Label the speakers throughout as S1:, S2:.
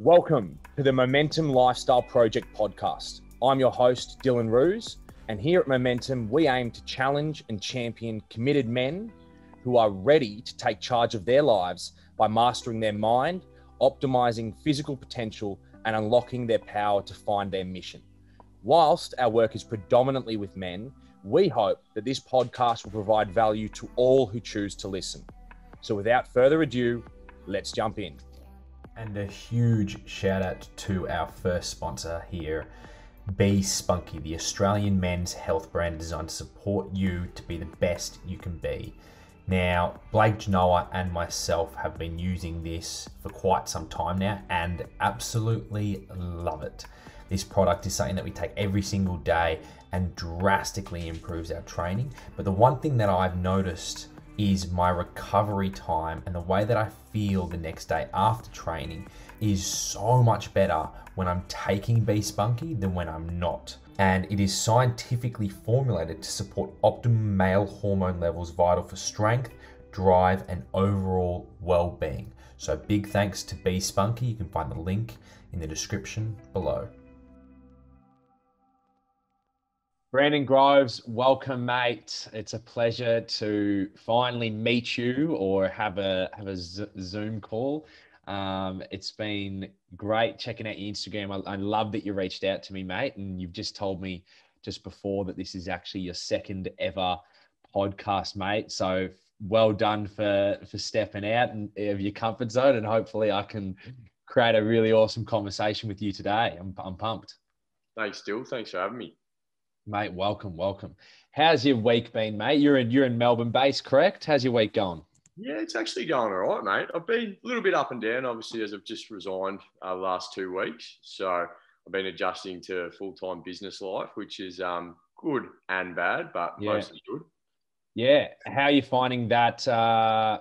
S1: Welcome to the Momentum Lifestyle Project podcast. I'm your host, Dylan Ruse, and here at Momentum, we aim to challenge and champion committed men who are ready to take charge of their lives by mastering their mind, optimizing physical potential, and unlocking their power to find their mission. Whilst our work is predominantly with men, we hope that this podcast will provide value to all who choose to listen. So without further ado, let's jump in.
S2: And a huge shout out to our first sponsor here, Be Spunky, the Australian men's health brand designed to support you to be the best you can be. Now, Blake Genoa and myself have been using this for quite some time now and absolutely love it. This product is something that we take every single day and drastically improves our training. But the one thing that I've noticed is my recovery time and the way that I feel the next day after training is so much better when I'm taking Be Spunky than when I'm not. And it is scientifically formulated to support optimum male hormone levels vital for strength, drive, and overall well-being. So big thanks to Be Spunky. You can find the link in the description below.
S1: Brandon Groves, welcome, mate. It's a pleasure to finally meet you or have a Zoom call. It's been great checking out your Instagram. I love that you reached out to me, mate, and you've just told me just before that this is actually your second ever podcast, mate. So well done for stepping out of your comfort zone, and hopefully I can create a really awesome conversation with you today. I'm pumped.
S3: Thanks, Dill. Thanks for having me.
S1: Mate, welcome. How's your week been, mate? You're in Melbourne based, correct? How's your week going?
S3: Yeah, it's actually going all right, mate. I've been a little bit up and down, obviously, as I've just resigned the last 2 weeks. So I've been adjusting to full-time business life, which is good and bad, but mostly good.
S1: Yeah. How are you finding that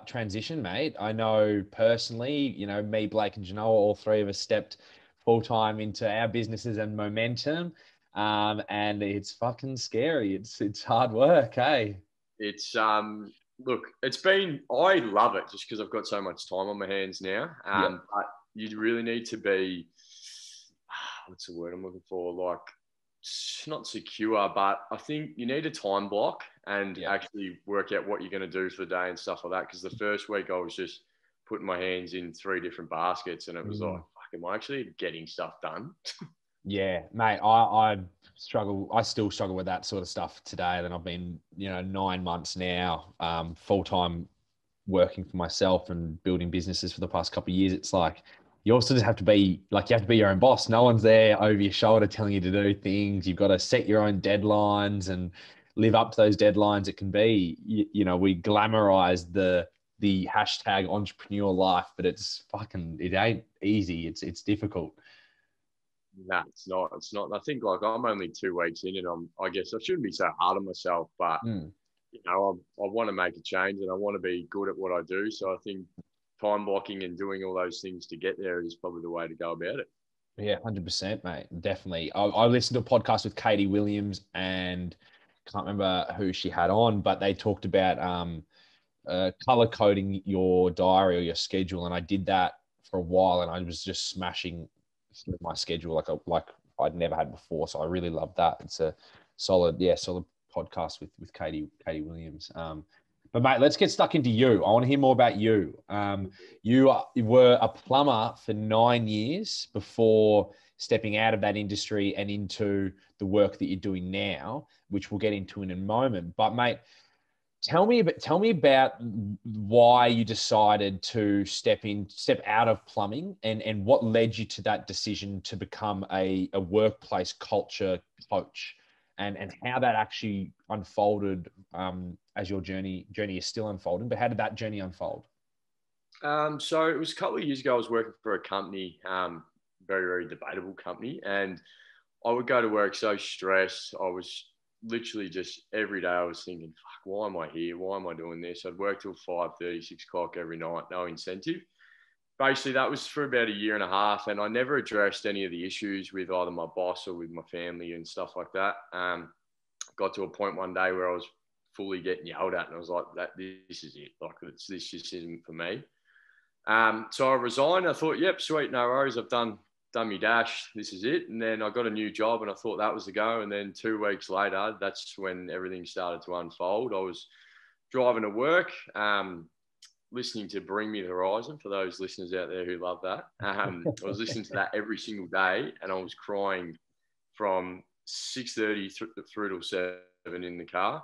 S1: transition, mate? I know personally, me, Blake and Genoa, all three of us stepped full-time into our businesses and Momentum. And it's fucking scary. It's hard work, hey?
S3: It's, look, I love it just because I've got so much time on my hands now. But you really need to be, what's the word I'm looking for? Like, not secure, but I think you need a time block and actually work out what you're going to do for the day and stuff like that. Because the first week I was just putting my hands in 3 different baskets and it was like, fuck, am I actually getting stuff done?
S1: Yeah, mate, I struggle. I still struggle with that sort of stuff today. And I've been, 9 months now, full-time working for myself and building businesses for the past couple of years. It's like, you also just have to be your own boss. No one's there over your shoulder telling you to do things. You've got to set your own deadlines and live up to those deadlines. It can be, we glamorize the hashtag entrepreneur life, but it ain't easy. It's difficult.
S3: No, it's not. It's not. I think like I'm only 2 weeks in, and I guess I shouldn't be so hard on myself, but I want to make a change and I want to be good at what I do. So I think time blocking and doing all those things to get there is probably the way to go about it.
S1: Yeah, 100%, mate. Definitely. I listened to a podcast with Katie Williams and can't remember who she had on, but they talked about color coding your diary or your schedule, and I did that for a while, and I was just smashing through my schedule like I'd never had before. So I really love that. It's a solid podcast with Katie Williams. But mate, let's get stuck into you. I want to hear more about you. You were a plumber for 9 years before stepping out of that industry and into the work that you're doing now, which we'll get into in a moment. But mate, tell me about why you decided to step out of plumbing and what led you to that decision to become a workplace culture coach and how that actually unfolded as your journey is still unfolding. But how did that journey unfold?
S3: So it was a couple of years ago. I was working for a company, very, very debatable company. And I would go to work so stressed. I was literally just every day I was thinking, fuck, why am I here? Why am I doing this? I'd work till 5:30, 6 o'clock every night, no incentive. Basically, that was for about a year and a half, and I never addressed any of the issues with either my boss or with my family and stuff like that. Got to a point one day where I was fully getting yelled at, and I was like, this is it. Like, this just isn't for me. So I resigned. I thought, yep, sweet, no worries. I've done my dash. This is it. And then I got a new job, and I thought that was the go. And then 2 weeks later, that's when everything started to unfold. I was driving to work, listening to Bring Me the Horizon, for those listeners out there who love that. I was listening to that every single day, and I was crying from 6:30 through till 7 in the car.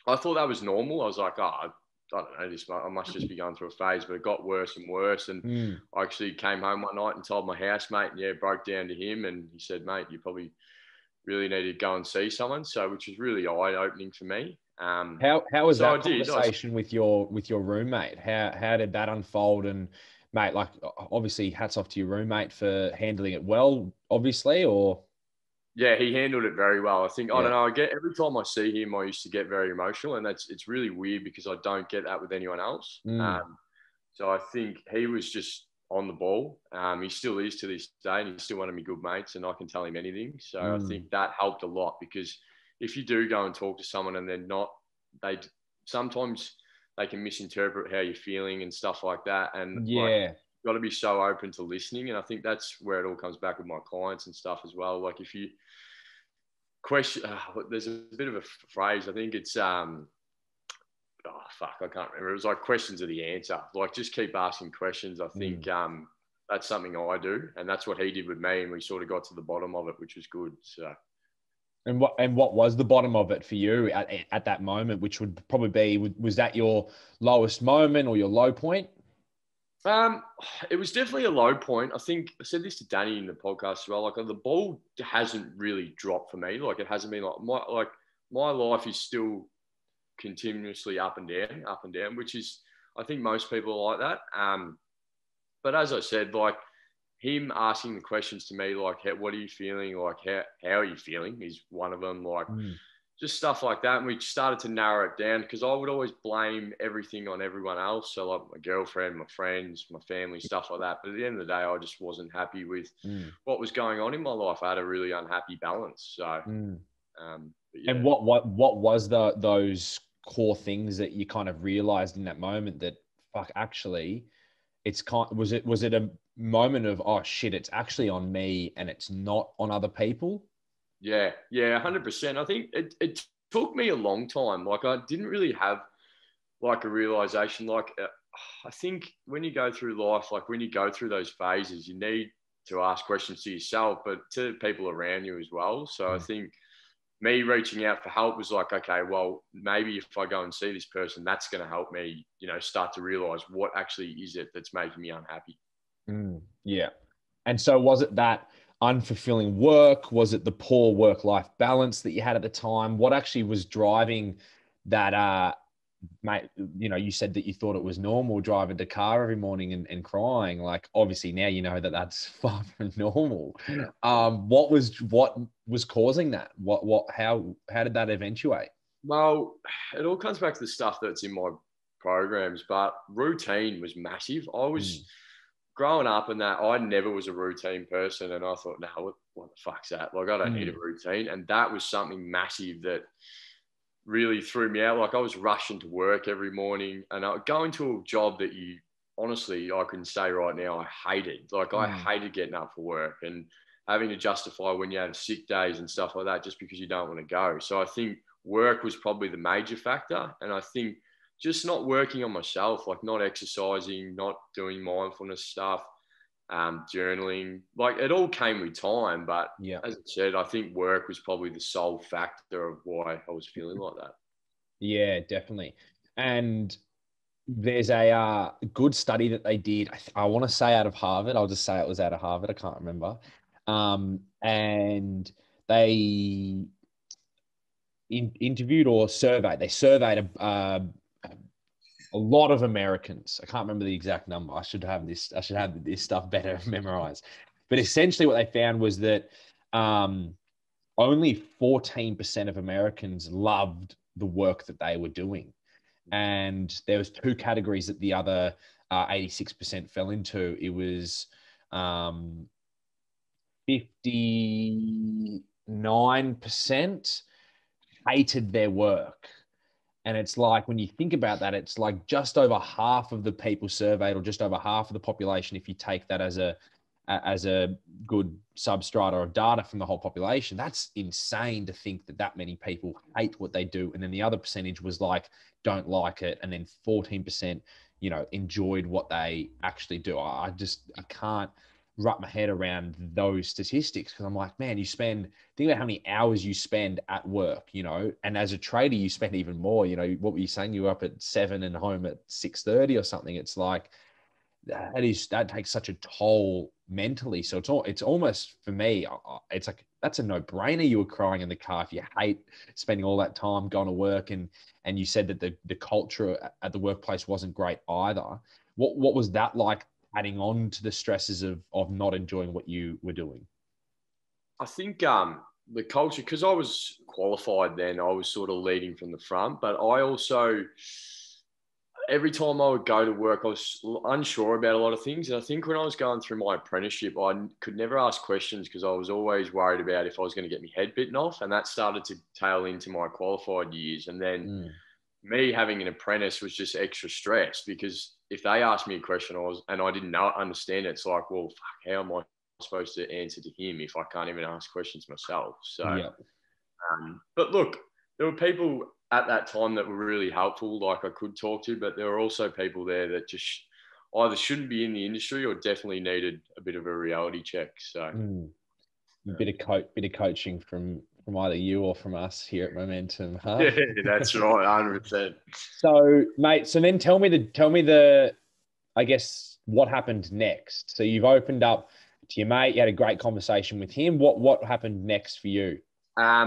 S3: I thought that was normal. I was like, oh, I don't know, I must just be going through a phase, but it got worse and worse. And I actually came home one night and told my housemate, and broke down to him. And he said, mate, you probably really need to go and see someone. So, which was really eye opening for me.
S1: How was that conversation with your roommate? How did that unfold? And mate, like obviously hats off to your roommate for handling it well, obviously, or
S3: yeah, he handled it very well. I think, I don't know, every time I see him, I used to get very emotional, and it's really weird because I don't get that with anyone else. So I think he was just on the ball. He still is to this day, and he's still one of my good mates, and I can tell him anything. So I think that helped a lot, because if you do go and talk to someone and they're not, sometimes they can misinterpret how you're feeling and stuff like that. And like, got to be so open to listening. And I think that's where it all comes back with my clients and stuff as well. Like if you question, there's a bit of a phrase, I think it's, I can't remember. It was like questions are the answer. Like just keep asking questions. I think that's something I do. And that's what he did with me. And we sort of got to the bottom of it, which was good. So.
S1: And what was the bottom of it for you at that moment, which would probably be, was that your lowest moment or your low point?
S3: It was definitely a low point. I think I said this to Danny in the podcast as well. Like the ball hasn't really dropped for me. Like it hasn't been my life is still continuously up and down, which is, I think most people are like that. But as I said, like him asking the questions to me, like, what are you feeling? Like, how are you feeling? Is one of them. Like, just stuff like that. And we started to narrow it down, because I would always blame everything on everyone else. So like my girlfriend, my friends, my family, stuff like that. But at the end of the day, I just wasn't happy with what was going on in my life. I had a really unhappy balance. So,
S1: And what was those core things that you kind of realized in that moment that, fuck, actually, was it a moment of, oh shit, it's actually on me and it's not on other people?
S3: Yeah, 100%. I think it took me a long time. Like I didn't really have like a realization. Like I think when you go through life, like when you go through those phases, you need to ask questions to yourself, but to people around you as well. So I think me reaching out for help was like, okay, well, maybe if I go and see this person, that's going to help me, start to realize what actually is it that's making me unhappy.
S1: Yeah. And so was it that unfulfilling work? Was it the poor work-life balance that you had at the time? What actually was driving that, mate, you said that you thought it was normal driving the car every morning and crying. Like, obviously now you know that that's far from normal. What was causing that? How did that eventuate?
S3: Well, it all comes back to the stuff that's in my programs, but routine was massive. I was growing up and that I never was a routine person. And I thought, no, what the fuck's that? Like, I don't need a routine. And that was something massive that really threw me out. Like I was rushing to work every morning, and I would go into a job that honestly, I can say right now, I hated. Like I hated getting up for work and having to justify when you have sick days and stuff like that, just because you don't want to go. So I think work was probably the major factor. And I think just not working on myself, like not exercising, not doing mindfulness stuff, journaling, like it all came with time. But as I said, I think work was probably the sole factor of why I was feeling like that.
S1: Yeah, definitely. And there's a good study that they did. I want to say out of Harvard. I'll just say it was out of Harvard. I can't remember. And they interviewed or surveyed. They surveyed a lot of Americans. I can't remember the exact number. I should have this stuff better memorized. But essentially, what they found was that only 14% of Americans loved the work that they were doing. And there was two categories that the other 86% fell into. It was 59% hated their work. And it's like, when you think about that, it's like just over half of the people surveyed, or just over half of the population, if you take that as a good substrata of data from the whole population. That's insane to think that that many people hate what they do. And then the other percentage was like, don't like it. And then 14%, enjoyed what they actually do. I can't wrap my head around those statistics, because I'm like, man, think about how many hours you spend at work, and as a trader, you spend even more. What were you saying? You were up at 7 and home at 6:30 or something. It's like, that takes such a toll mentally. So it's almost, for me, it's like, that's a no-brainer. You were crying in the car if you hate spending all that time going to work, and you said that the culture at the workplace wasn't great either. What was that like, adding on to the stresses of not enjoying what you were doing?
S3: I think the culture, because I was qualified then, I was sort of leading from the front, but I also, every time I would go to work, I was unsure about a lot of things. And I think when I was going through my apprenticeship, I could never ask questions because I was always worried about if I was going to get my head bitten off. And that started to tail into my qualified years. And then me having an apprentice was just extra stress, because if they asked me a question and I didn't understand it, it's like, well, fuck, how am I supposed to answer to him if I can't even ask questions myself? So,
S1: Yeah.
S3: But look, there were people at that time that were really helpful, like I could talk to, but there were also people there that just either shouldn't be in the industry or definitely needed a bit of a reality check. So,
S1: A bit of coaching from either you or from us here at Momentum, huh?
S3: yeah, that's right, 100%.
S1: So, mate, then tell me the, I guess, what happened next. So you've opened up to your mate, you had a great conversation with him. What happened next for you?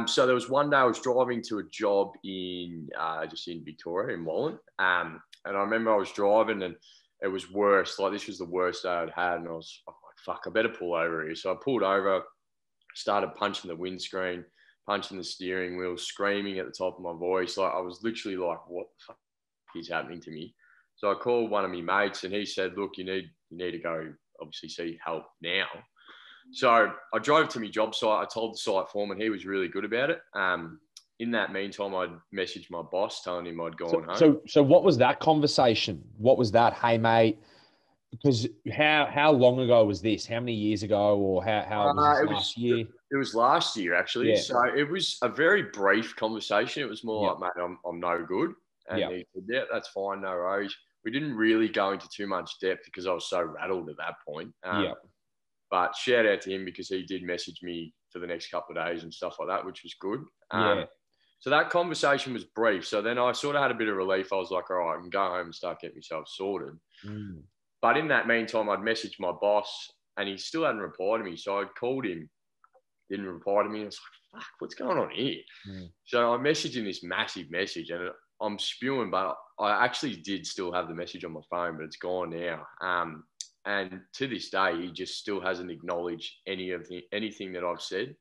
S3: So there was one day I was driving to a job in just in Victoria, in Wallen. And I remember I was driving and it was worse. Like, this was the worst day I'd had. And I was like, fuck, I better pull over here. So I pulled over, started punching the windscreen, punching the steering wheel, screaming at the top of my voice. Like, I was literally like, what the fuck is happening to me? So I called one of my mates and he said, look, you need to go obviously see help now. So I drove to my job site. I told the site foreman, he was really good about it. In that meantime, I'd messaged my boss telling him I'd gone home.
S1: So what was that conversation? What was that? Hey, mate, because how long ago was this? How many years ago, or how was this last year?
S3: It was last year, actually.
S1: Yeah.
S3: So it was a very brief conversation. It was more
S1: Yeah.
S3: like, mate, I'm no good. And
S1: Yeah.
S3: he said, yeah, that's fine, no worries. We didn't really go into too much depth because I was so rattled at that point.
S1: Yeah.
S3: But shout out to him because he did message me for the next couple of days and stuff like that, which was good.
S1: Yeah.
S3: So that conversation was brief. So then I sort of had a bit of relief. I was like, all right, I can go home and start getting myself sorted. But in that meantime, I'd messaged my boss and he still hadn't replied to me. So I'd called him, didn't reply to me. I was like, fuck, what's going on here? So I messaged him this massive message and I'm spewing, but I actually did still have the message on my phone, but it's gone now. And to this day, he just still hasn't acknowledged anything that I've said,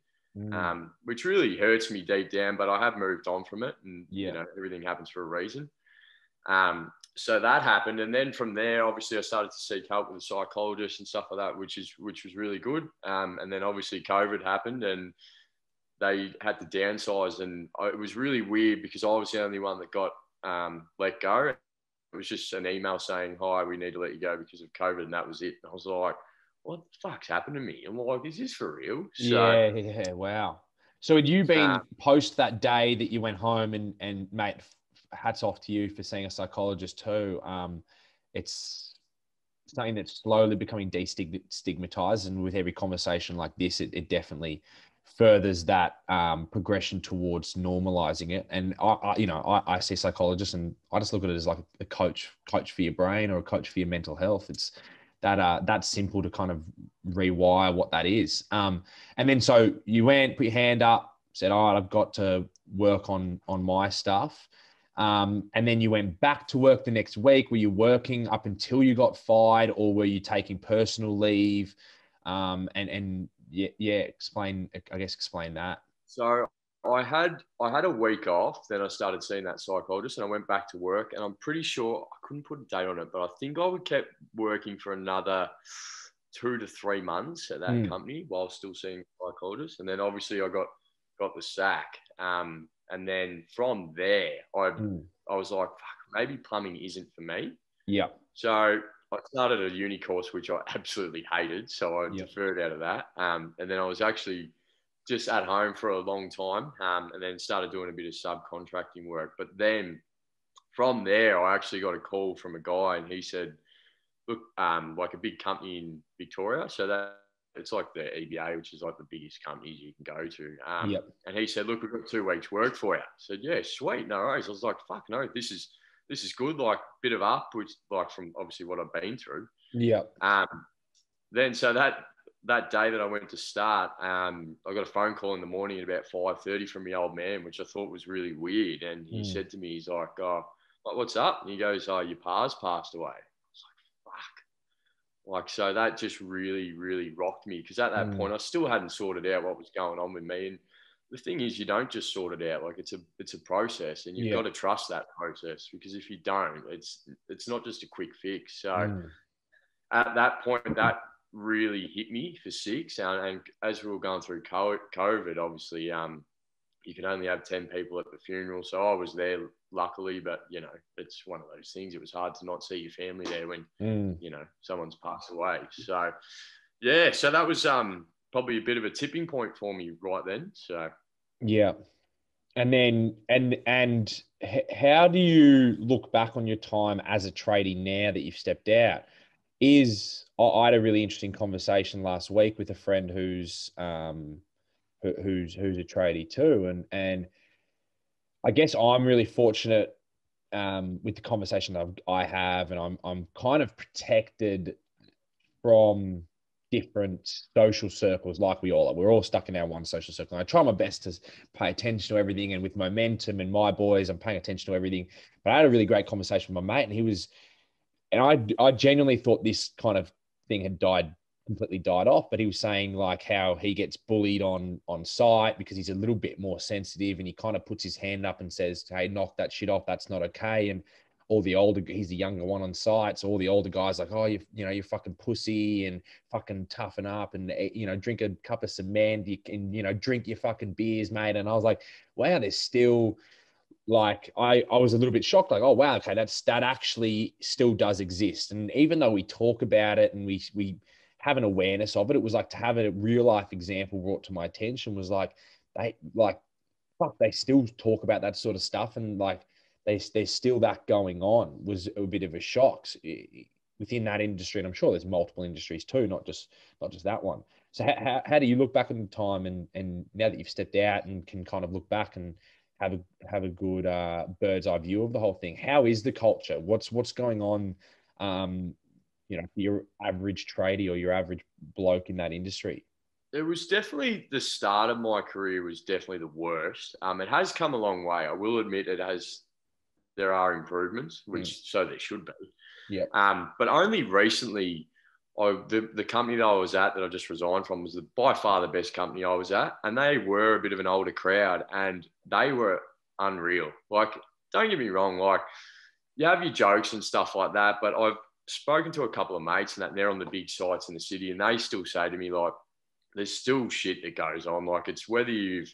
S3: which really hurts me deep down. But I have moved on from it, and everything happens for a reason. So that happened, and then from there, obviously, I started to seek help with a psychologist and stuff like that, which was really good. And then obviously, COVID happened, and they had to downsize, and it was really weird because I was the only one that got let go. It was just an email saying, hi, we need to let you go because of COVID. And that was it. And I was like, what the fuck's happened to me? I'm like, is this for real?
S1: Yeah. Wow. So had you been post that day that you went home, and mate, hats off to you for seeing a psychologist too. It's something that's slowly becoming destigmatized. And with every conversation like this, it definitely furthers that progression towards normalizing it. And I see psychologists and I just look at it as like a coach for your brain or a coach for your mental health. It's that's simple to kind of rewire what that is. And then so you went, put your hand up, said, all right, I've got to work on my stuff. And then you went back to work the next week. Were you working up until you got fired, or were you taking personal leave? Explain that.
S3: So I had a week off, then I started seeing that psychologist and I went back to work, and I'm pretty sure, I couldn't put a date on it, but I think I would kept working for another 2 to 3 months at that company while still seeing a psychologist. And then obviously I got the sack. And then from there, I I was like, fuck, maybe plumbing isn't for me.
S1: Yeah.
S3: So I started a uni course, which I absolutely hated. So I
S1: Yep.
S3: deferred out of that. And then I was actually just at home for a long time, and then started doing a bit of subcontracting work. But then from there, I actually got a call from a guy, and he said, look, like a big company in Victoria. So that it's like the EBA, which is like the biggest companies you can go to.
S1: Yep.
S3: And he said, look, we've got 2 weeks work for you. I said, yeah, sweet, no worries. I was like, fuck no, this is good, like bit of up, which like from obviously what I've been through.
S1: Yeah.
S3: Then so that day that I went to start, I got a phone call in the morning at about 5:30 from my old man, which I thought was really weird. And he said to me, he's like, oh, what's up? And he goes, oh, your pa's passed away. I was like, fuck. Like, so that just really, really rocked me, because at that point I still hadn't sorted out what was going on with me. And the thing is, you don't just sort it out. Like, it's a process, and you've got to trust that process, because if you don't, it's not just a quick fix. So at that point, that really hit me for 6. And as we were going through COVID, obviously, you can only have 10 people at the funeral. So I was there, luckily, but, you know, it's one of those things. It was hard to not see your family there when, you know, someone's passed away. So, yeah, so that was probably a bit of a tipping point for me right then. So,
S1: yeah. And then, how do you look back on your time as a tradie now that you've stepped out? I had a really interesting conversation last week with a friend who's a tradie too, and I guess I'm really fortunate with the conversation that I have, and I'm kind of protected from different social circles, like we all are. We're all stuck in our one social circle. And I try my best to pay attention to everything, and with momentum and my boys, I'm paying attention to everything. But I had a really great conversation with my mate, and I genuinely thought this kind of thing had completely died off, but he was saying like how he gets bullied on site because he's a little bit more sensitive, and he kind of puts his hand up and says, hey, knock that shit off, that's not okay. And he's the younger one on site, so all the older guys like, oh, you're fucking pussy, and fucking toughen up, and drink a cup of cement, you can drink your fucking beers, mate. And I was like, wow, there's still, like, I was a little bit shocked, like, oh wow, okay, that actually still does exist. And even though we talk about it and we have an awareness of it, it was like to have a real life example brought to my attention was like, they still talk about that sort of stuff, and like there's still that going on, was a bit of a shock within that industry. And I'm sure there's multiple industries too, not just that one. So how do you look back on time, and now that you've stepped out and can kind of look back and have a good bird's eye view of the whole thing? How is the culture? What's going on? For your average tradie or your average bloke in that industry?
S3: it was definitely the start of my career was definitely the worst. It has come a long way. I will admit there are improvements, which so there should be.
S1: Yeah.
S3: But only recently, the company that I was at, that I just resigned from, was by far the best company I was at. And they were a bit of an older crowd, and they were unreal. Like, don't get me wrong, like, you have your jokes and stuff like that, but I've spoken to a couple of mates and that, and they're on the big sites in the city, and they still say to me, like, there's still shit that goes on. Like, it's whether the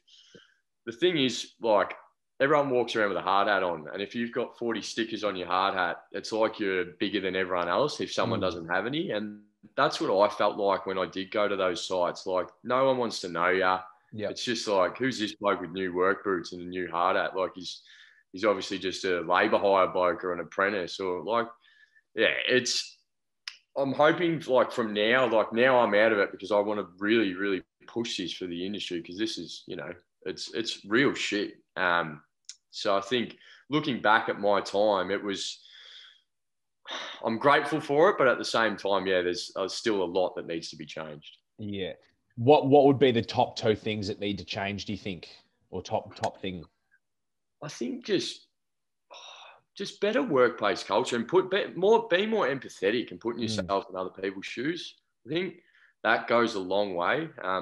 S3: thing is, like, everyone walks around with a hard hat on. And if you've got 40 stickers on your hard hat, it's like you're bigger than everyone else if someone doesn't have any. And that's what I felt like when I did go to those sites. Like, no one wants to know you.
S1: Yep.
S3: It's just like, who's this bloke with new work boots and a new hard hat? Like, he's obviously just a labour hire bloke or an apprentice, or like, yeah, I'm hoping, like, from now, like, now I'm out of it, because I want to really, really push this for the industry, because this is, it's real shit. So I think looking back at my time, I'm grateful for it, but at the same time, yeah, there's still a lot that needs to be changed.
S1: Yeah. What would be the top 2 things that need to change, do you think? Or top thing?
S3: I think just better workplace culture, and be more empathetic and putting yourself in other people's shoes. I think that goes a long way. I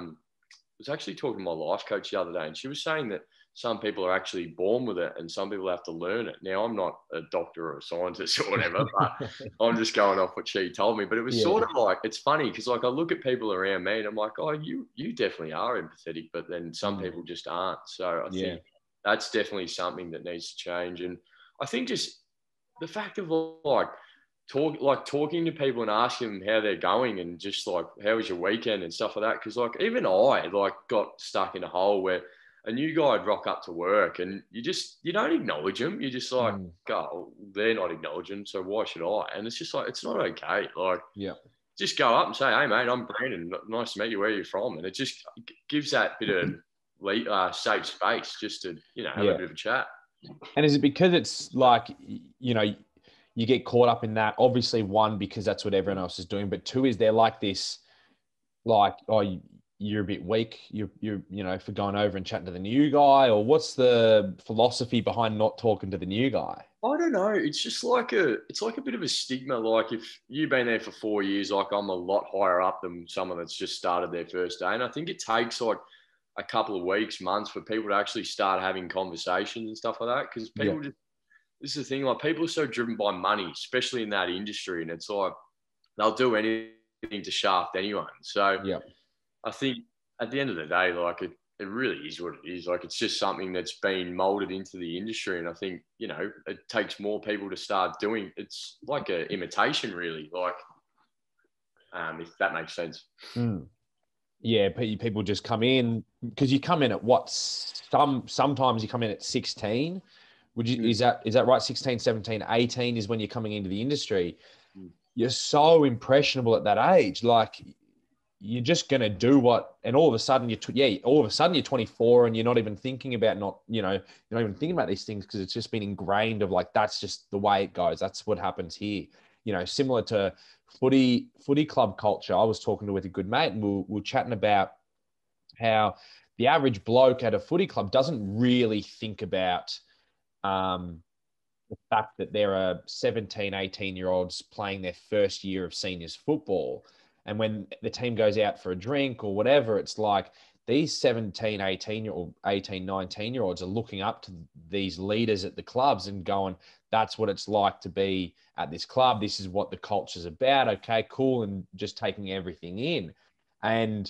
S3: was actually talking to my life coach the other day, and she was saying that some people are actually born with it and some people have to learn it. Now, I'm not a doctor or a scientist or whatever, but I'm just going off what she told me. But it was sort of like, it's funny because, like, I look at people around me and I'm like, oh, you definitely are empathetic, but then some people just aren't. So I think that's definitely something that needs to change. And I think just the fact of talking to people and asking them how they're going and just like, how was your weekend and stuff like that. Cause like, even I like got stuck in a hole where a new guy'd rock up to work and you don't acknowledge them. You're just like, oh, they're not acknowledging. So why should I? And it's just like, it's not okay. Like,
S1: Yeah.
S3: just go up and say, hey mate, I'm Brandon. Nice to meet you. Where are you from? And it just gives that bit of safe space just to, have a bit of a chat.
S1: And is it because it's like, you get caught up in that? Obviously, one, because that's what everyone else is doing, but two, is there like this, like, oh, you're a bit weak, you're for going over and chatting to the new guy, or what's the philosophy behind not talking to the new guy?
S3: I don't know. It's just like it's like a bit of a stigma. Like if you've been there for 4 years, like I'm a lot higher up than someone that's just started their first day. And I think it takes like a couple of weeks, months for people to actually start having conversations and stuff like that. Because people this is the thing, like people are so driven by money, especially in that industry. And it's like, they'll do anything to shaft anyone. So I think at the end of the day, like it really is what it is. Like it's just something that's been molded into the industry. And I think, it takes more people to start doing, it's like an imitation really, like, if that makes sense.
S1: Yeah, people just come in, because you come in at what, sometimes you come in at 16. Is that right? 16, 17, 18 is when you're coming into the industry. You're so impressionable at that age. Like you're just going to do and all of a sudden you're 24 and you're not even thinking about you're not even thinking about these things, because it's just been ingrained of like, that's just the way it goes. That's what happens here. Similar to footy club culture. I was talking with a good mate and we were chatting about how the average bloke at a footy club doesn't really think about the fact that there are 17, 18-year-olds playing their first year of seniors football. And when the team goes out for a drink or whatever, it's like these 17, 19-year-olds are looking up to these leaders at the clubs and going, that's what it's like to be at this club. This is what the culture's about. Okay, cool. And just taking everything in. And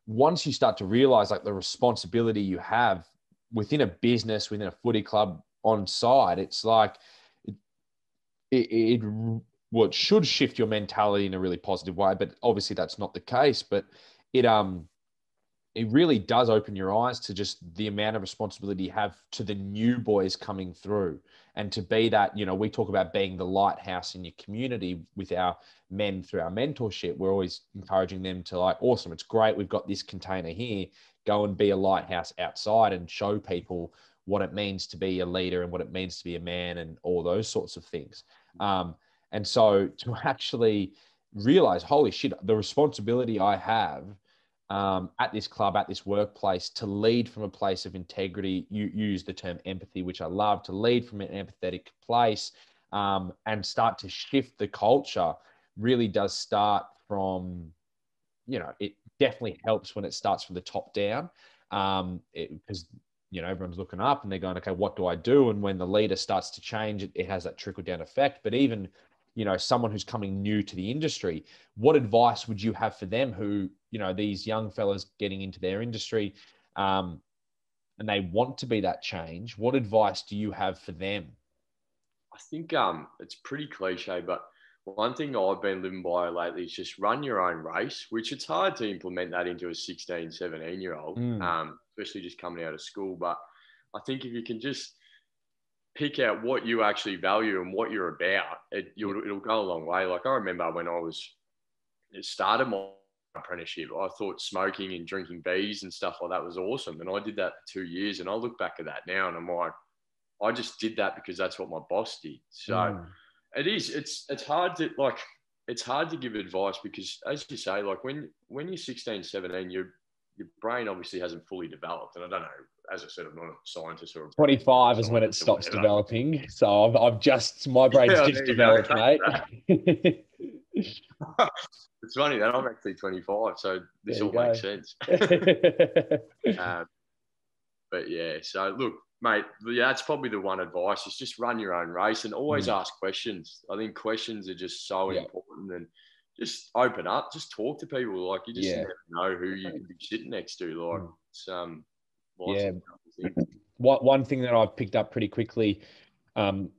S1: once you start to realize like the responsibility you have within a business, within a footy club on side, it's like it should shift your mentality in a really positive way, but obviously that's not the case. But it really does open your eyes to just the amount of responsibility you have to the new boys coming through, and to be that, we talk about being the lighthouse in your community with our men through our mentorship. We're always encouraging them to like, awesome, it's great, we've got this container here, go and be a lighthouse outside and show people what it means to be a leader and what it means to be a man and all those sorts of things. And so to actually realize, holy shit, the responsibility I have at this club, at this workplace, to lead from a place of integrity. You use the term empathy, which I love, to lead from an empathetic place and start to shift the culture really does start from, it definitely helps when it starts from the top down, because everyone's looking up and they're going, okay, what do I do? And when the leader starts to change, it has that trickle down effect. But even, someone who's coming new to the industry, what advice would you have for them who, these young fellas getting into their industry and they want to be that change? What advice do you have for them?
S3: I think it's pretty cliche, but one thing I've been living by lately is just run your own race, which it's hard to implement that into a 16, 17-year-old, especially just coming out of school. But I think if you can just pick out what you actually value and what you're about, it'll go a long way. Like I remember when it started my apprenticeship, I thought smoking and drinking beers and stuff like that was awesome. And I did that for 2 years. And I look back at that now and I'm like, I just did that because that's what my boss did. So it's hard to give advice because, as you say, like when you're 16, 17, your brain obviously hasn't fully developed. And I don't know, as I said, I'm not a scientist or
S1: 25 is when it stops developing. So my brain's just developed, mate.
S3: It's funny that I'm actually 25, so this all makes sense. But yeah, so look, mate, that's probably the one advice is just run your own race and always ask questions. I think questions are just so important, and just open up, just talk to people. Like you just never know who you can be sitting next to. Like it's
S1: One thing that I've picked up pretty quickly,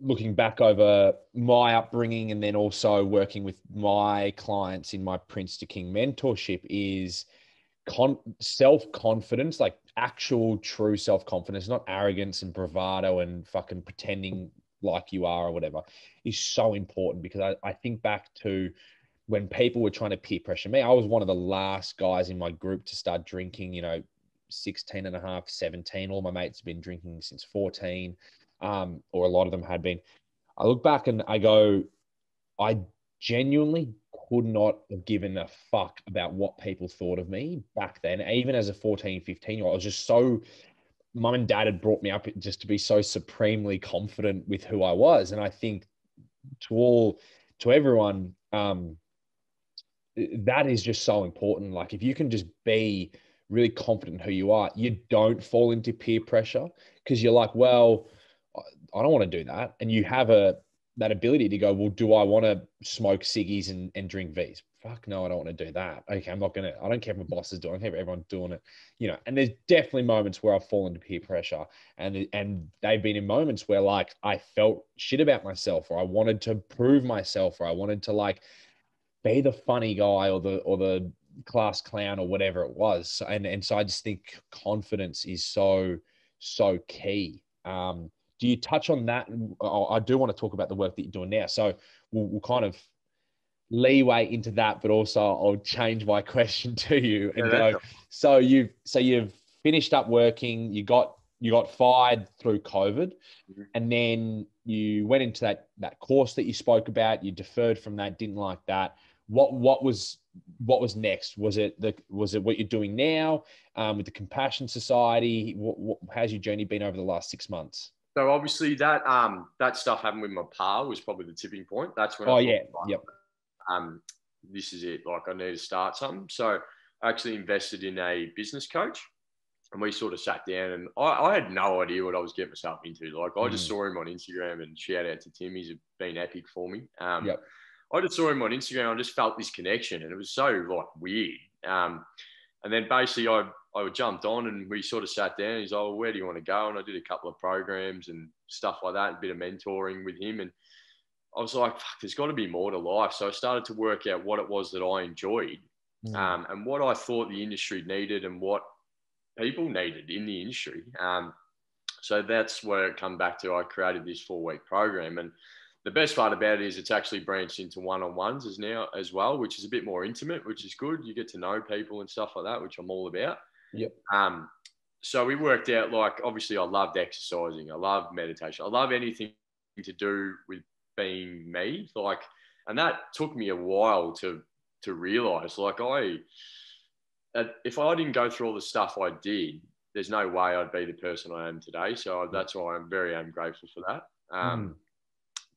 S1: looking back over my upbringing and then also working with my clients in my Prince to King mentorship is self-confidence, like actual true self-confidence, not arrogance and bravado and fucking pretending like you are or whatever, is so important. Because I think back to when people were trying to peer pressure me. I was one of the last guys in my group to start drinking, 16 and a half, 17. All my mates have been drinking since 14, or a lot of them had been. I look back and I go, I genuinely could not have given a fuck about what people thought of me back then. Even as a 14, 15-year-old, I was just so, mum and dad had brought me up just to be so supremely confident with who I was. And I think to everyone, that is just so important. Like if you can just be really confident in who you are, you don't fall into peer pressure because you're like, well, I don't want to do that. And you have that ability to go, well, do I want to smoke ciggies and drink V's? Fuck no, I don't want to do that. Okay, I don't care if my boss is doing it. I don't care if everyone's doing it, and there's definitely moments where I've fallen into peer pressure and they've been in moments where like I felt shit about myself or I wanted to prove myself or I wanted to like be the funny guy or the class clown or whatever it was. And so I just think confidence is so key. Do you touch on that? I do want to talk about the work that you're doing now. So we'll kind of leeway into that, but also I'll change my question to you and go. So you've finished up working. You got fired through COVID, and then you went into that course that you spoke about. You deferred from that. Didn't like that. What was next? Was it what you're doing now with the Compassion Society? How's your journey been over the last 6 months?
S3: So obviously that stuff happened with my pa was probably the tipping point. That's when this is it. Like I need to start something. So I actually invested in a business coach, and we sort of sat down, and I had no idea what I was getting myself into. Like I just saw him on Instagram, and shout out to Tim, he's been epic for me. I just saw him on Instagram. I just felt this connection, and it was so like weird. And then basically I jumped on and we sort of sat down. He's like, well, where do you want to go? And I did a couple of programs and stuff like that, a bit of mentoring with him. And I was like, fuck, there's got to be more to life. So I started to work out what it was that I enjoyed and what I thought the industry needed and what people needed in the industry. So that's where it come back to. I created this 4-week program. And the best part about it is it's actually branched into one-on-ones as well, which is a bit more intimate, which is good. You get to know people and stuff like that, which I'm all about.
S1: Yep.
S3: So we worked out, like, obviously I loved exercising. I love meditation. I love anything to do with being me. Like, and that took me a while to realize, like, if I didn't go through all the stuff I did, there's no way I'd be the person I am today. So that's why I'm very grateful for that.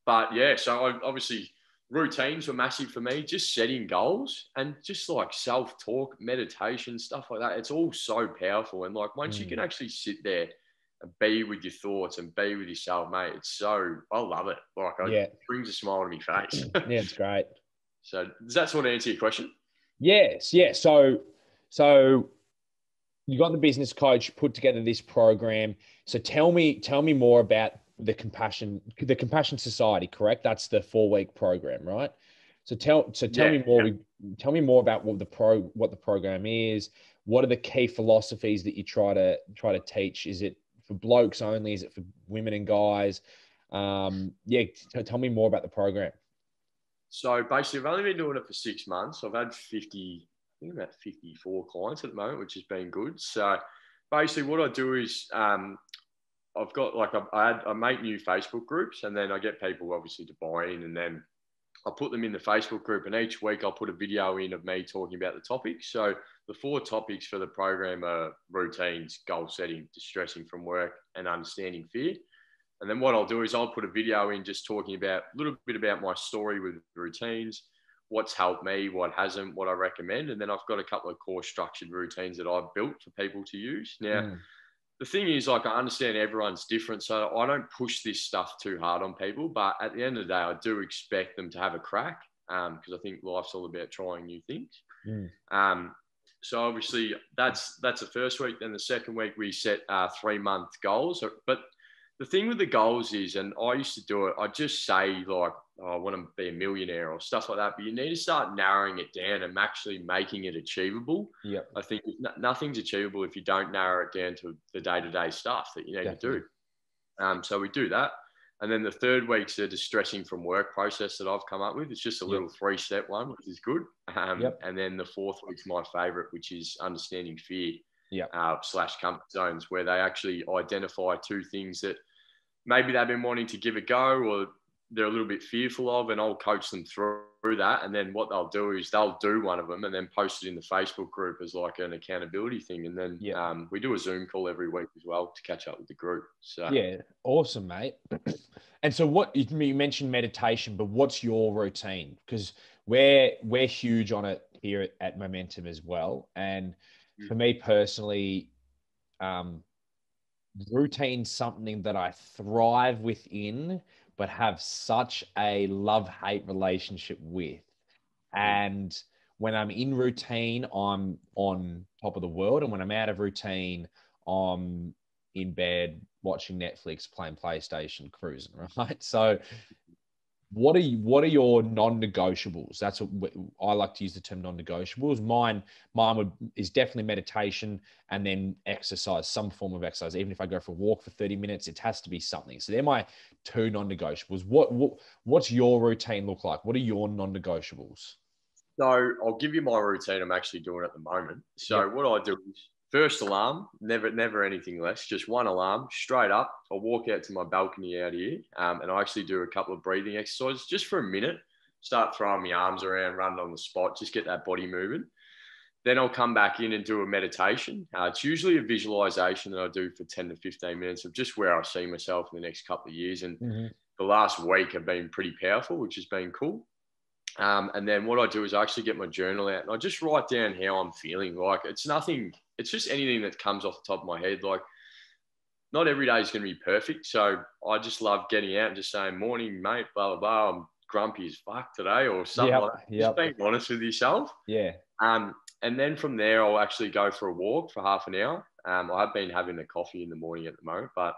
S3: But yeah, so obviously routines were massive for me, just setting goals and just like self-talk, meditation, stuff like that. It's all so powerful. And like once you can actually sit there and be with your thoughts and be with yourself, mate, I love it. Like it brings a smile on my face.
S1: Yeah, it's great.
S3: So does that sort of answer your question?
S1: Yes. Yeah. So you got the business coach, put together this program. So tell me more about the Compassion Society, correct? That's the 4-week program, right? So tell me more. Yeah. Tell me more about what the program is. What are the key philosophies that you try to teach? Is it for blokes only? Is it for women and guys? Tell me more about the program.
S3: So basically, I've only been doing it for 6 months. I've had about 54 clients at the moment, which has been good. So basically what I do is I've got like I make new Facebook groups, and then I get people obviously to buy in, and then I put them in the Facebook group, and each week I'll put a video in of me talking about the topics. So the 4 topics for the program are routines, goal setting, distressing from work, and understanding fear. And then what I'll do is I'll put a video in just talking about a little bit about my story with routines, what's helped me, what hasn't, what I recommend. And then I've got a couple of core structured routines that I've built for people to use. Now, the thing is, like, I understand everyone's different, so I don't push this stuff too hard on people. But at the end of the day, I do expect them to have a crack because I think life's all about trying new things. So obviously that's the first week. Then the second week we set 3-month goals. But the thing with the goals is, and I used to do it, I just say like, oh, I want to be a millionaire or stuff like that. But you need to start narrowing it down and actually making it achievable.
S1: Yep.
S3: I think nothing's achievable if you don't narrow it down to the day-to-day stuff that you need
S1: Definitely.
S3: to do. So we do that. And then the third week's a distressing from work process that I've come up with. It's just a little 3-step one, which is good. And then the fourth week's my favorite, which is understanding fear / comfort zones, where they actually identify 2 things that maybe they've been wanting to give a go or they're a little bit fearful of, and I'll coach them through that. And then what they'll do is they'll do one of them and then post it in the Facebook group as like an accountability thing. And then we do a Zoom call every week as well to catch up with the group. So
S1: yeah, awesome, mate. And so what you mentioned meditation, but what's your routine? Because we're huge on it here at Momentum as well. And for me personally, routine's something that I thrive within, but have such a love-hate relationship with. And when I'm in routine, I'm on top of the world. And when I'm out of routine, I'm in bed watching Netflix, playing PlayStation, cruising, right? So what are your non-negotiables? That's what I like to use the term non-negotiables. Mine is definitely meditation and then exercise, some form of exercise. Even if I go for a walk for 30 minutes, it has to be something. So they're my 2 non-negotiables. What's your routine look like? What are your non-negotiables?
S3: So I'll give you my routine I'm actually doing at the moment. So what I do is first alarm, never anything less, just one alarm, straight up. I'll walk out to my balcony out here and I actually do a couple of breathing exercises just for a minute, start throwing my arms around, running on the spot, just get that body moving. Then I'll come back in and do a meditation. It's usually a visualization that I do for 10 to 15 minutes of just where I see myself in the next couple of years. And the last week have been pretty powerful, which has been cool. And then what I do is I actually get my journal out and I just write down how I'm feeling. Like it's just anything that comes off the top of my head. Like not every day is going to be perfect. So I just love getting out and just saying, morning, mate, blah, blah, blah. I'm grumpy as fuck today or something like that. Just being honest with yourself.
S1: Yeah.
S3: And then from there, I'll actually go for a walk for half an hour. I have been having a coffee in the morning at the moment, but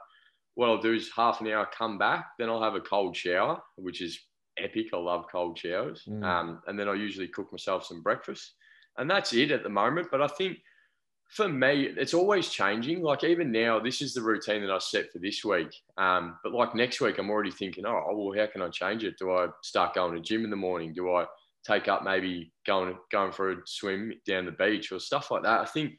S3: what I'll do is half an hour, come back, then I'll have a cold shower, which is epic. I love cold showers. And then I usually cook myself some breakfast. And that's it at the moment. But I think for me, it's always changing. Like even now, this is the routine that I set for this week. But like next week, I'm already thinking, oh, well, how can I change it? Do I start going to gym in the morning? Do I take up maybe going for a swim down the beach or stuff like that? I think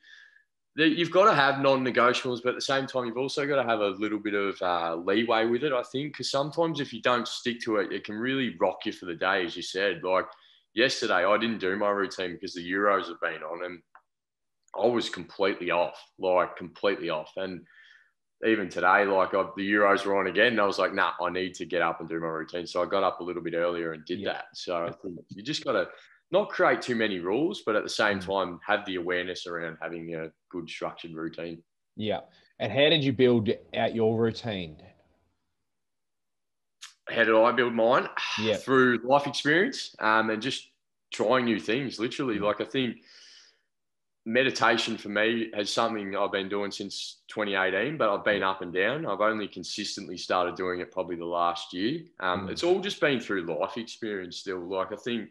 S3: you've got to have non-negotiables, but at the same time, you've also got to have a little bit of leeway with it, I think, because sometimes if you don't stick to it, it can really rock you for the day, as you said. Like yesterday, I didn't do my routine because the Euros have been on and I was completely off. And even today, the Euros were on again and I was like, nah, I need to get up and do my routine. So I got up a little bit earlier and did that. So I think you just got to not create too many rules, but at the same time, have the awareness around having a good structured routine.
S1: Yeah. And how did you build out your routine?
S3: How did I build mine?
S1: Yeah.
S3: Through life experience and just trying new things, literally. Like I think meditation for me is something I've been doing since 2018, but I've been up and down. I've only consistently started doing it probably the last year. It's all just been through life experience still. Like I think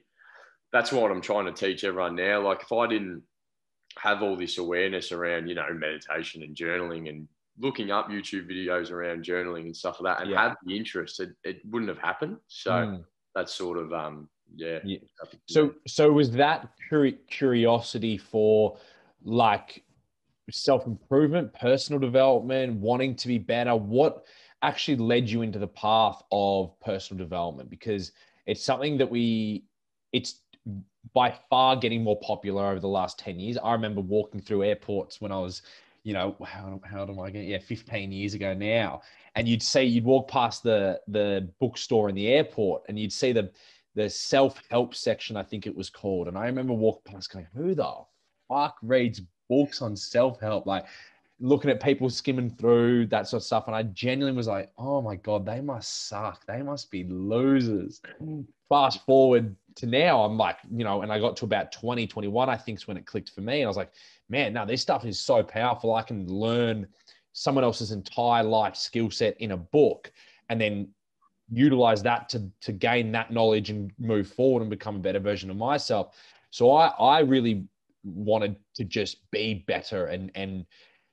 S3: that's what I'm trying to teach everyone now. Like if I didn't have all this awareness around, meditation and journaling and looking up YouTube videos around journaling and stuff like that and have the interest, it wouldn't have happened. So that's sort of,
S1: So was that curiosity for like self-improvement, personal development, wanting to be better? What actually led you into the path of personal development? Because it's something that it's by far getting more popular over the last 10 years. I remember walking through airports when I was, how old am I again? Yeah, 15 years ago now. And you'd walk past the bookstore in the airport and you'd see the self-help section, I think it was called. And I remember walking past going, who the fuck reads books on self-help? Like looking at people skimming through that sort of stuff. And I genuinely was like, oh my God, they must suck. They must be losers. Fast forward to now, I'm like, and I got to about 2021, I think is when it clicked for me. And I was like, man, no, this stuff is so powerful. I can learn someone else's entire life skill set in a book and then utilize that to gain that knowledge and move forward and become a better version of myself. So I really wanted to just be better. And,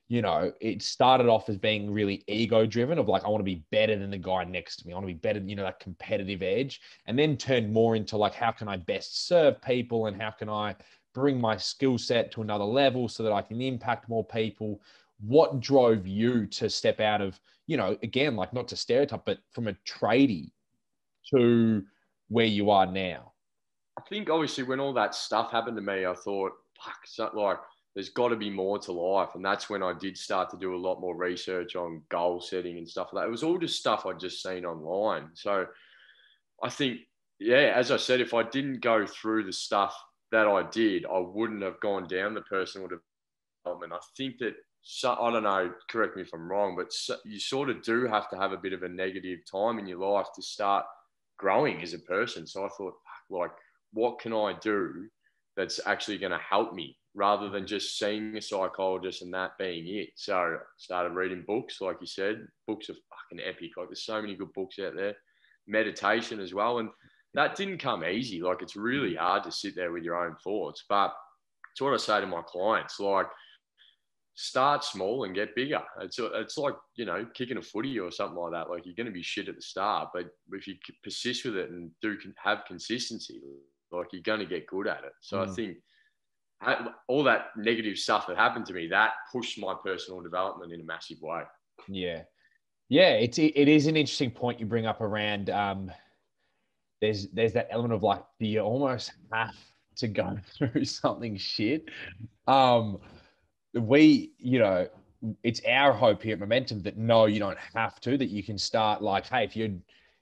S1: you know, it started off as being really ego driven of like, I want to be better than the guy next to me. I want to be better, you know, that competitive edge, and then turned more into like, how can I best serve people and how can I bring my skill set to another level so that I can impact more people? What drove you to step out of, you know, again, like not to stereotype, but from a tradie to where you are now?
S3: I think obviously when all that stuff happened to me, I thought, fuck, so, like there's got to be more to life. And that's when I did start to do a lot more research on goal setting and stuff like that. It was all just stuff I'd just seen online. So I think, yeah, as I said, if I didn't go through the stuff that I did, I wouldn't have gone down the personal development. I think that, so, I don't know, correct me if I'm wrong, but so, you sort of do have to have a bit of a negative time in your life to start growing as a person. So I thought, like, what can I do that's actually going to help me rather than just seeing a psychologist and that being it? So I started reading books, like you said. Books are fucking epic. Like, there's so many good books out there. Meditation as well. And that didn't come easy. Like, it's really hard to sit there with your own thoughts. But it's what I say to my clients, like, start small and get bigger. It's like, you know, kicking a footy or something like that. Like, you're going to be shit at the start, but if you persist with it and have consistency, like, you're going to get good at it. So I think all that negative stuff that happened to me, that pushed my personal development in a massive way.
S1: Yeah. Yeah. It is an interesting point you bring up around, there's that element of like, do you almost have to go through something shit? You know, it's our hope here at Momentum that no, you don't have to, that you can start like, hey,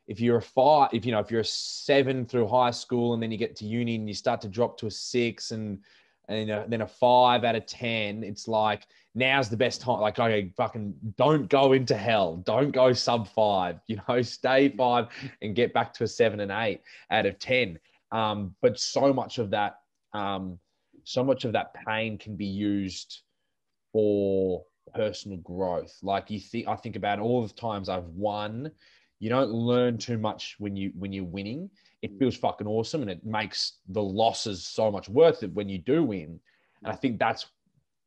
S1: if you're a 5, if you're a 7 through high school and then you get to uni and you start to drop to a 6 and then a 5 out of 10, it's like, now's the best time. Like, okay, fucking don't go into hell. Don't go sub 5, stay 5 and get back to a 7 and 8 out of 10. But so much of that pain can be used for personal growth. Like, I think about all the times I've won. You don't learn too much when you're winning. It feels fucking awesome, and it makes the losses so much worth it when you do win. And I think that's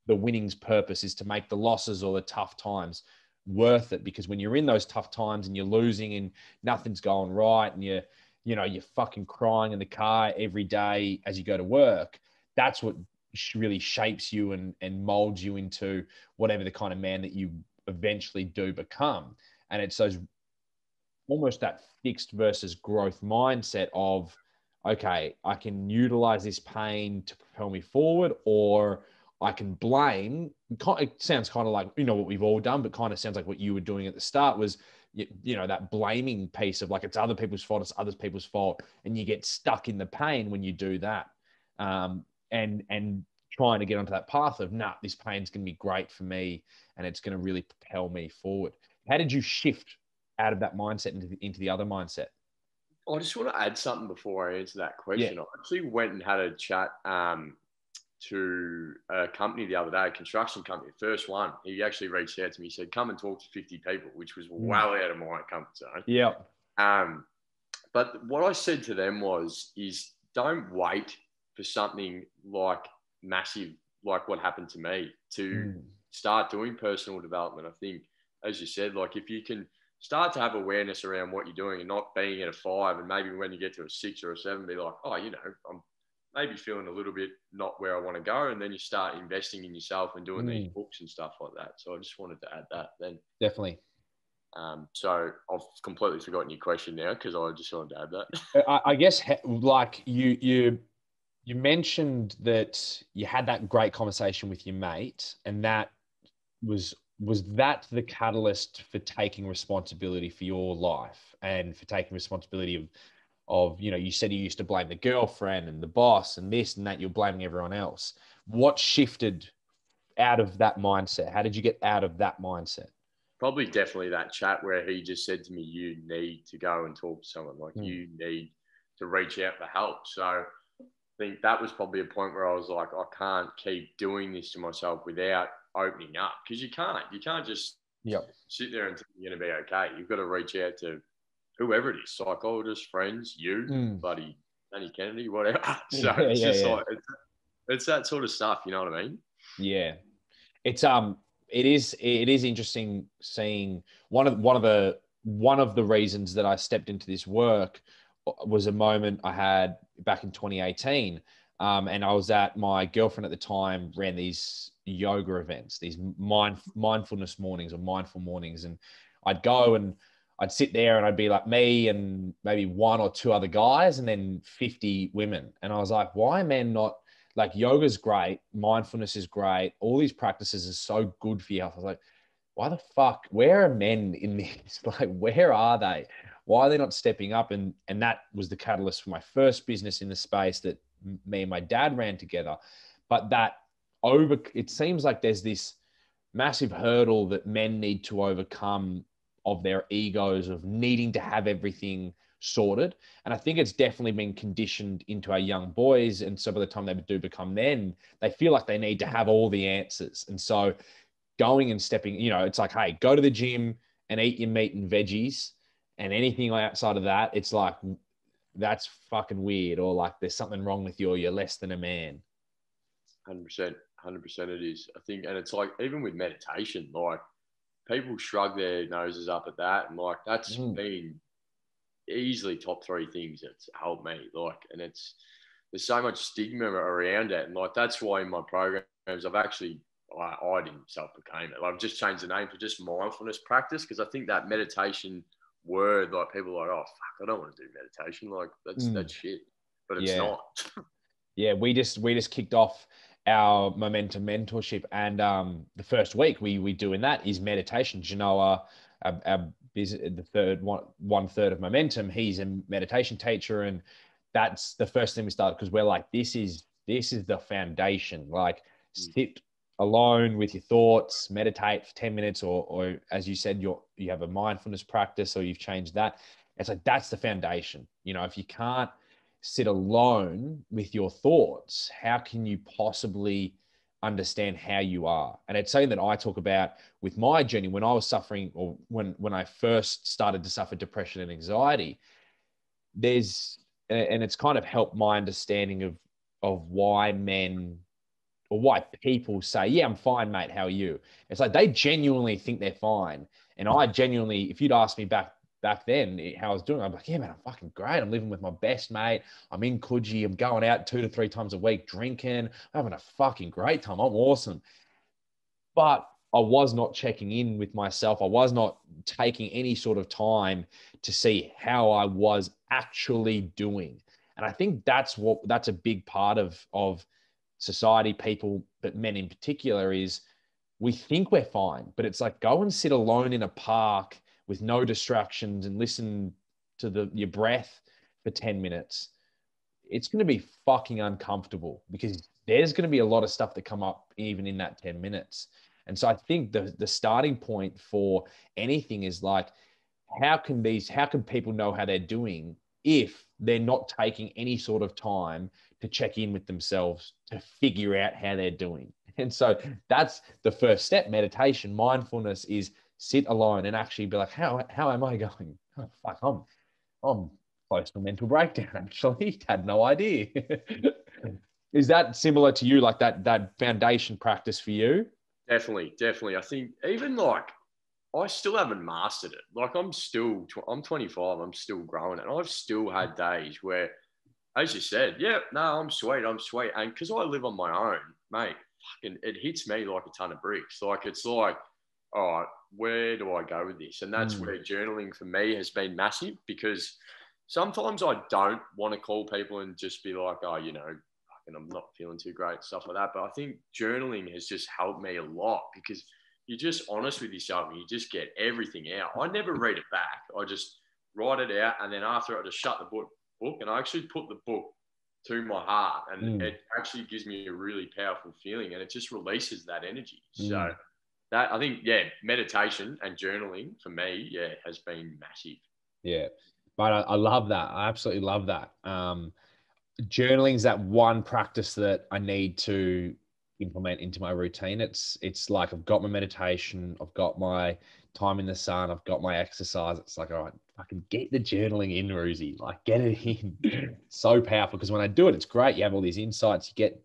S1: the winning's purpose, is to make the losses or the tough times worth it. Because when you're in those tough times and you're losing and nothing's going right and you're fucking crying in the car every day as you go to work, that's what really shapes you and molds you into whatever the kind of man that you eventually do become. And it's those almost that fixed versus growth mindset of, okay, I can utilize this pain to propel me forward, or I can blame. It sounds kind of like, what we've all done, but kind of sounds like what you were doing at the start was, that blaming piece of like, it's other people's fault, it's other people's fault. And you get stuck in the pain when you do that. And trying to get onto that path of, this pain's going to be great for me and it's going to really propel me forward. How did you shift out of that mindset into the other mindset?
S3: I just want to add something before I answer that question.
S1: Yeah.
S3: I actually went and had a chat to a company the other day, a construction company, the first one. He actually reached out to me. He said, come and talk to 50 people, which was well out of my comfort zone.
S1: Yeah.
S3: But what I said to them is don't wait for something like massive, like what happened to me, to start doing personal development. I think, as you said, like, if you can start to have awareness around what you're doing and not being at a 5, and maybe when you get to a 6 or a 7, be like, oh, I'm maybe feeling a little bit not where I want to go. And then you start investing in yourself and doing these books and stuff like that. So I just wanted to add that then.
S1: Definitely.
S3: So I've completely forgotten your question now, because I just wanted to add that.
S1: I guess, like, you mentioned that you had that great conversation with your mate, and that was that the catalyst for taking responsibility for your life and for taking responsibility of you said you used to blame the girlfriend and the boss and this and that, you're blaming everyone else. What shifted out of that mindset? How did you get out of that mindset?
S3: Probably definitely that chat where he just said to me, you need to go and talk to someone. Like, you need to reach out for help. So I think that was probably a point where I was like, I can't keep doing this to myself without opening up, because you can't just
S1: Yep.
S3: sit there and think you're going to be okay. You've got to reach out to whoever it is, psychologists, friends, you, buddy, Danny Kennedy, whatever. So
S1: Yeah,
S3: it's
S1: yeah,
S3: just
S1: yeah.
S3: like, it's that sort of stuff. You know what I mean?
S1: Yeah. It's it is interesting seeing one of the reasons that I stepped into this work was a moment I had back in 2018. And I was at my girlfriend at the time ran these yoga events, these mindfulness mornings or mindful mornings. And I'd go and I'd sit there and I'd be like me and maybe one or two other guys and then 50 women. And I was like, why are men not like yoga's great, mindfulness is great, all these practices are so good for you. I was like, why the fuck? Where are men in this? Like, where are they? Why are they not stepping up? And that was the catalyst for my first business in the space that me and my dad ran together. But it seems like there's this massive hurdle that men need to overcome of their egos of needing to have everything sorted. And I think it's definitely been conditioned into our young boys. And so by the time they do become men, they feel like they need to have all the answers. And so going and stepping, it's like, hey, go to the gym and eat your meat and veggies. And anything outside of that, it's like, that's fucking weird. Or like there's something wrong with you or you're less than a man.
S3: 100%. 100% it is. I think, and it's like, even with meditation, like people shrug their noses up at that. And like, that's been easily top three things that's helped me. Like, and there's so much stigma around it. And like, that's why in my programs, I've actually, I didn't self-proclaim it. I've just changed the name to just mindfulness practice. Cause I think that meditation word, like people are like, oh, fuck, I don't want to do meditation. Like that's shit, but it's not.
S1: Yeah. We just kicked off our momentum mentorship. And the first week we do in that is meditation. Genoa, the third one third of momentum, he's a meditation teacher. And that's the first thing we started because we're like, this is the foundation. Like sit alone with your thoughts, meditate for 10 minutes, or as you said, you have a mindfulness practice or you've changed that. It's like, that's the foundation. If you can't sit alone with your thoughts, how can you possibly understand how you are? And it's something that I talk about with my journey when I was suffering, or when I first started to suffer depression and anxiety. And it's kind of helped my understanding of why men or why people say, yeah, I'm fine, mate. How are you? It's like they genuinely think they're fine. And I genuinely, if you'd asked me back then how I was doing, I'm like, yeah, man, I'm fucking great. I'm living with my best mate. I'm in Coogee. I'm going out 2 to 3 times a week, drinking. I'm having a fucking great time. I'm awesome. But I was not checking in with myself. I was not taking any sort of time to see how I was actually doing. And I think that's a big part of society, people, but men in particular, is we think we're fine, but it's like, go and sit alone in a park with no distractions and listen to your breath for 10 minutes. It's going to be fucking uncomfortable because there's going to be a lot of stuff that come up even in that 10 minutes. And so I think the starting point for anything is like, how can people know how they're doing if they're not taking any sort of time to check in with themselves to figure out how they're doing? And so that's the first step. Meditation, mindfulness is sit alone and actually be like, how am I going? Oh, fuck, I'm close to a mental breakdown. Actually, had no idea. Is that similar to you, like that foundation practice for you?
S3: Definitely. I think even like I still haven't mastered it. Like I'm 25. I'm still growing, and I've still had days where, as you said, yeah, no, I'm sweet, and because I live on my own, mate, fucking, it hits me like a ton of bricks. Like it's like, all right, where do I go with this? And that's where journaling for me has been massive because sometimes I don't want to call people and just be like, oh, fucking, I'm not feeling too great, stuff like that. But I think journaling has just helped me a lot because you're just honest with yourself and you just get everything out. I never read it back. I just write it out. And then after I just shut the book and I actually put the book to my heart and it actually gives me a really powerful feeling and it just releases that energy. So that, I think, yeah, meditation and journaling for me, yeah, has been massive.
S1: Yeah, but I love that. I absolutely love that. Journaling is that one practice that I need to implement into my routine. It's like I've got my meditation, I've got my time in the sun, I've got my exercise. It's like, all right, fucking get the journaling in, Ruzi. Like, get it in. So powerful, because when I do it, it's great. You have all these insights, you get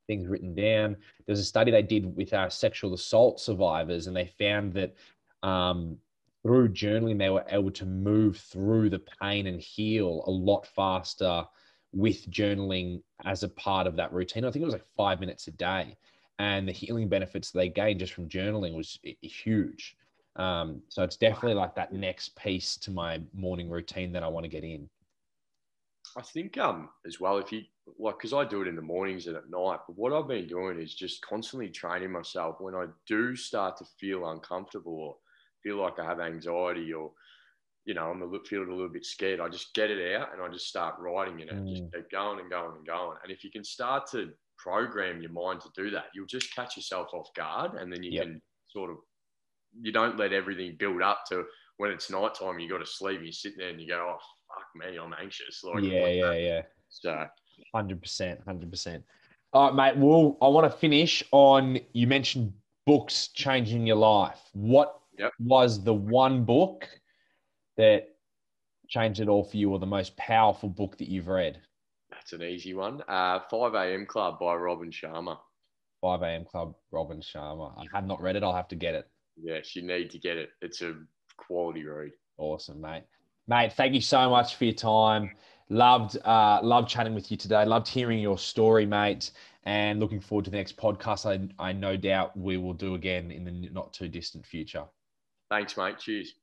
S1: things written down. There's a study they did with our sexual assault survivors, and they found that through journaling, they were able to move through the pain and heal a lot faster with journaling as a part of that routine. I think it was like 5 minutes a day. And the healing benefits they gained just from journaling was huge. So it's definitely like that next piece to my morning routine that I want to get in.
S3: I think as well, if you like, because I do it in the mornings and at night, but what I've been doing is just constantly training myself when I do start to feel uncomfortable or feel like I have anxiety, or I'm feeling a little bit scared. I just get it out and I just start writing in it, just keep going and going and going. And if you can start to program your mind to do that, you'll just catch yourself off guard, and then you can sort of, you don't let everything build up to when it's nighttime, you got to sleep, you sit there and you go, oh, fuck me, I'm anxious. Like,
S1: Yeah.
S3: So
S1: 100%. All right, mate. Well, I want to finish on, you mentioned books changing your life. What was the one book that changed it all for you, or the most powerful book that you've read?
S3: That's an easy one. 5 a.m. Club by Robin Sharma.
S1: 5 a.m. Club, Robin Sharma. I have not read it. I'll have to get it.
S3: Yes, you need to get it. It's a quality read.
S1: Awesome, mate. Mate, thank you so much for your time. Loved chatting with you today. Loved hearing your story, mate. And looking forward to the next podcast. I no doubt we will do again in the not too distant future.
S3: Thanks, mate. Cheers.